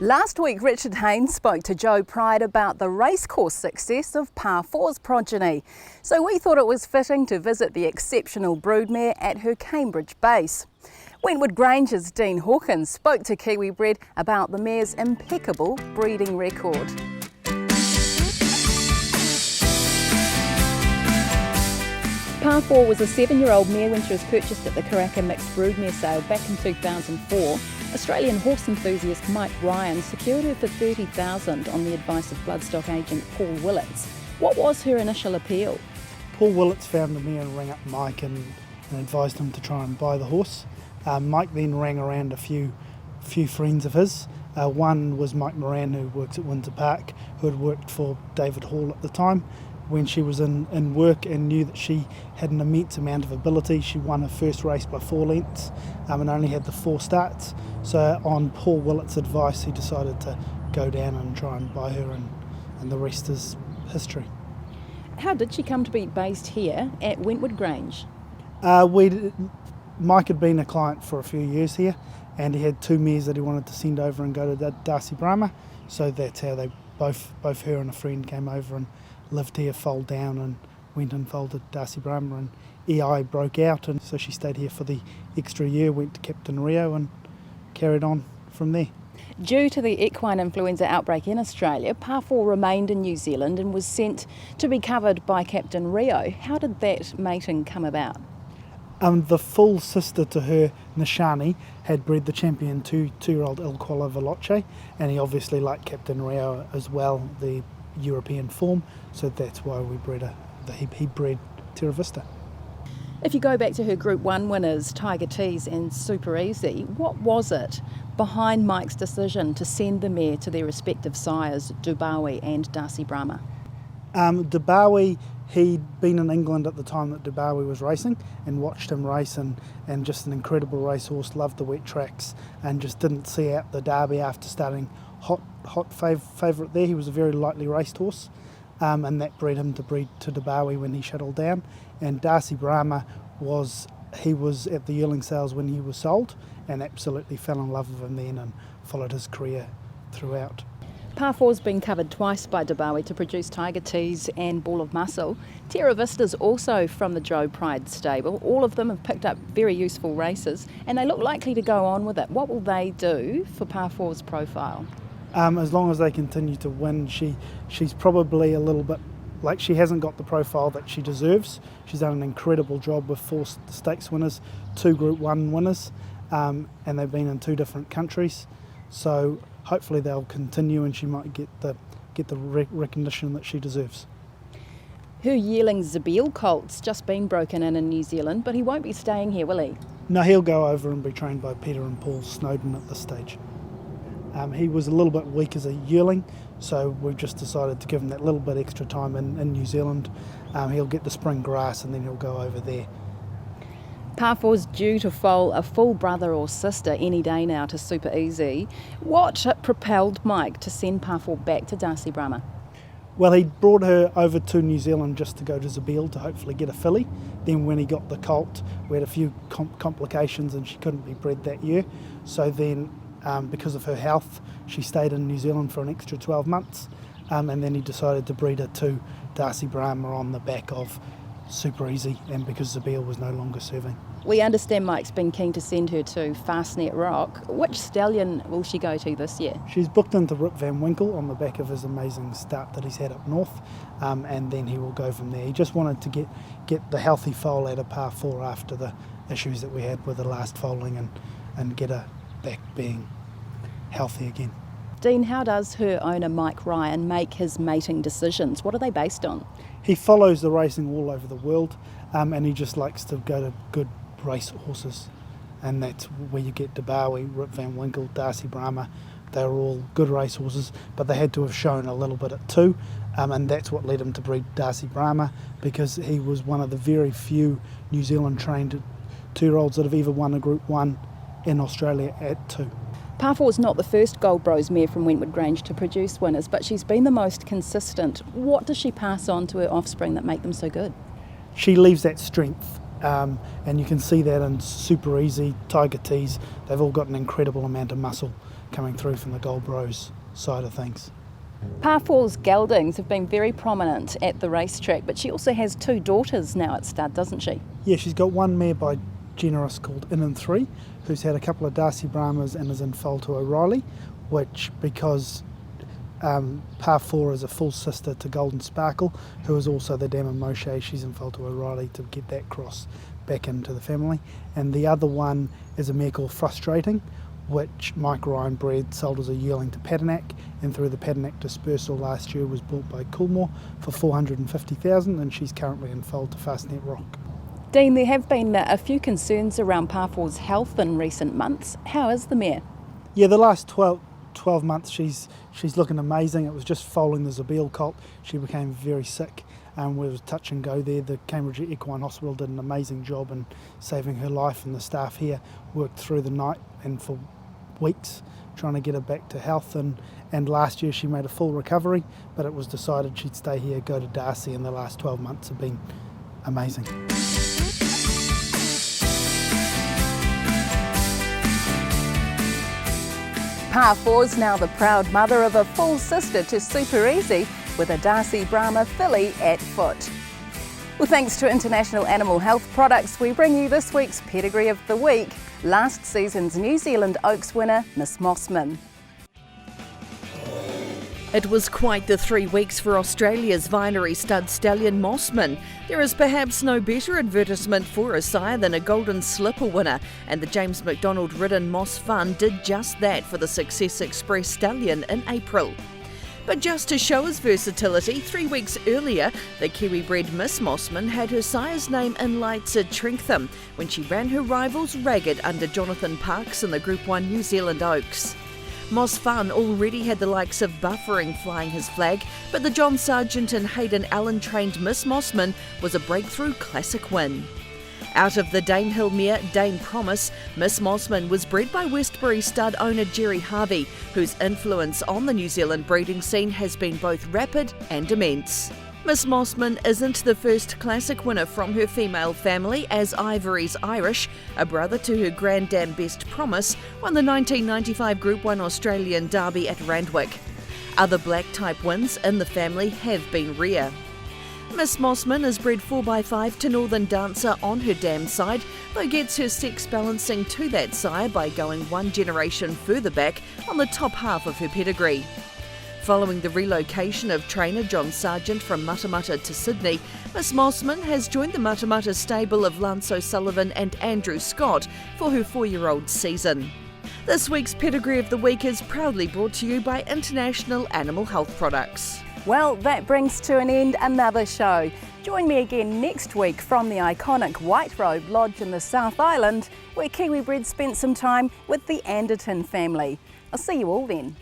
Last week, Richard Haynes spoke to Joe Pride about the racecourse success of Par 4's progeny. So we thought it was fitting to visit the exceptional broodmare at her Cambridge base. Wentwood Grange's Dean Hawkins spoke to Kiwi Bred about the mare's impeccable breeding record. Par 4 was a 7-year-old mare when she was purchased at the Karaka Mixed Broodmare sale back in 2004. Australian horse enthusiast Mike Ryan secured her for $30,000 on the advice of bloodstock agent Paul Willits. What was her initial appeal? Paul Willits found the mare and rang up Mike and advised him to try and buy the horse. Mike then rang around a few friends of his. One was Mike Moran, who works at Windsor Park, who had worked for David Hall at the time. When she was in work and knew that she had an immense amount of ability, she won her first race by 4 lengths and only had the 4 starts. So on Paul Willits' advice, he decided to go down and try and buy her, and the rest is history. How did she come to be based here at Wentwood Grange? Mike had been a client for a few years here, and he had 2 mares that he wanted to send over and go to Darcy Brahma. So that's how they both her and a friend came over and lived here, foaled down, and went and foaled at Darcy Brahma, and EI broke out, and so she stayed here for the extra year, went to Captain Rio and carried on from there. Due to the equine influenza outbreak in Australia, Par 4 remained in New Zealand and was sent to be covered by Captain Rio. How did that mating come about? The full sister to her, Nishani, had bred the champion two-year-old Il Qualo Veloce, and he obviously liked Captain Rio as well, the European form, so that's why we bred he bred Terra Vista. If you go back to her Group 1 winners, Tiger Tease and Super Easy, what was it behind Mike's decision to send the mare to their respective sires, Dubawi and Darcy Brahma? Dubawi, he'd been in England at the time that Dubawi was racing and watched him race, and just an incredible racehorse, loved the wet tracks and just didn't see out the Derby after starting hot favourite there. He was a very lightly raced horse, and that bred him to breed to Dubawi when he shuttled down. And Darcy Brahma was at the yearling sales when he was sold, and absolutely fell in love with him then and followed his career throughout. Par 4's been covered twice by Dubawi to produce Tiger Tease and Ball of Muscle. Terra Vista's also from the Joe Pride stable. All of them have picked up very useful races, and they look likely to go on with it. What will they do for Par 4's profile? As long as they continue to win, she's probably a little bit like she hasn't got the profile that she deserves. She's done an incredible job with 4 stakes winners, 2 Group 1 winners, and they've been in 2 different countries. So hopefully they'll continue, and she might get the recognition that she deserves. Her yearling Zabeel colt's just been broken in New Zealand, but he won't be staying here, will he? No, he'll go over and be trained by Peter and Paul Snowden at this stage. He was a little bit weak as a yearling, so we've just decided to give him that little bit extra time in New Zealand. He'll get the spring grass and then he'll go over there. Par 4's due to foal a full brother or sister any day now to Super Easy. What propelled Mike to send Par 4 back to Darcy Brahma? Well, he brought her over to New Zealand just to go to Zabeel to hopefully get a filly. Then when he got the colt, we had a few complications and she couldn't be bred that year. So then, because of her health, she stayed in New Zealand for an extra 12 months. And then he decided to breed her to Darcy Brahma on the back of Super Easy, and because Zabeel was no longer serving. We understand Mike's been keen to send her to Fastnet Rock. Which stallion will she go to this year? She's booked into Rip Van Winkle on the back of his amazing start that he's had up north, and then he will go from there. He just wanted to get the healthy foal out of Par 4 after the issues that we had with the last foaling, and get her back being healthy again. Dean, how does her owner Mike Ryan make his mating decisions? What are they based on? He follows the racing all over the world, and he just likes to go to good race horses, and that's where you get Dubawi, Rip Van Winkle, Darcy Brahma. They were all good race horses, but they had to have shown a little bit at 2, and that's what led him to breed Darcy Brahma, because he was one of the very few New Zealand trained 2-year-olds that have ever won a Group 1 in Australia at 2. Par 4 is not the first Gold Bros mare from Wentwood Grange to produce winners, but she's been the most consistent. What does she pass on to her offspring that make them so good? She leaves that strength, and you can see that in Super Easy, Tiger Tease. They've all got an incredible amount of muscle coming through from the Gold Bros side of things. Par 4's geldings have been very prominent at the racetrack, but she also has 2 daughters now at stud, doesn't she? Yeah, she's got one mare by Generous called In and 3, who's had a couple of Darcy Brahmas and is in foal to O'Reilly, which because Par 4 is a full sister to Golden Sparkle, who is also the dam of Moshe, she's in foal to O'Reilly to get that cross back into the family. And the other one is a mare called Frustrating, which Mike Ryan Bred sold as a yearling to Patinack, and through the Patinack dispersal last year was bought by Coolmore for $450,000, and she's currently in foal to Fastnet Rock. Dean, there have been a few concerns around Par 4's health in recent months. How is the mare? Yeah, the last 12 months she's looking amazing. It was just foaling the Zabeel colt. She became very sick, and we was touch and go there. The Cambridge Equine Hospital did an amazing job in saving her life, and the staff here worked through the night and for weeks trying to get her back to health, and last year she made a full recovery, but it was decided she'd stay here, go to Darcy, and the last 12 months have been amazing. Par 4's now the proud mother of a full sister to Super Easy, with a Darcy Brahma filly at foot. Well, thanks to International Animal Health Products, we bring you this week's Pedigree of the Week, last season's New Zealand Oaks winner, Miss Mossman. It was quite the 3 weeks for Australia's Vinery stud stallion Mossman. There is perhaps no better advertisement for a sire than a Golden Slipper winner, and the James McDonald ridden Moss Fun did just that for the Success Express stallion in April. But just to show his versatility, 3 weeks earlier, the Kiwi-bred Miss Mossman had her sire's name in lights at Trentham when she ran her rivals ragged under Jonathan Parkes in the Group 1 New Zealand Oaks. Moss Fun already had the likes of Buffering flying his flag, but the John Sargent and Hayden Allen trained Miss Mossman was a breakthrough classic win. Out of the Danehill mare Dane Promise, Miss Mossman was bred by Westbury stud owner Jerry Harvey, whose influence on the New Zealand breeding scene has been both rapid and immense. Miss Mossman isn't the first classic winner from her female family, as Ivory's Irish, a brother to her granddam Best Promise, won the 1995 Group 1 Australian Derby at Randwick. Other black-type wins in the family have been rare. Miss Mossman is bred 4x5 to Northern Dancer on her dam side, though gets her sex balancing to that sire by going 1 generation further back on the top half of her pedigree. Following the relocation of trainer John Sargent from Matamata to Sydney, Miss Mossman has joined the Matamata stable of Lance O'Sullivan and Andrew Scott for her 4-year-old season. This week's Pedigree of the Week is proudly brought to you by International Animal Health Products. Well, that brings to an end another show. Join me again next week from the iconic White Robe Lodge in the South Island, where Kiwi Bred spent some time with the Anderton family. I'll see you all then.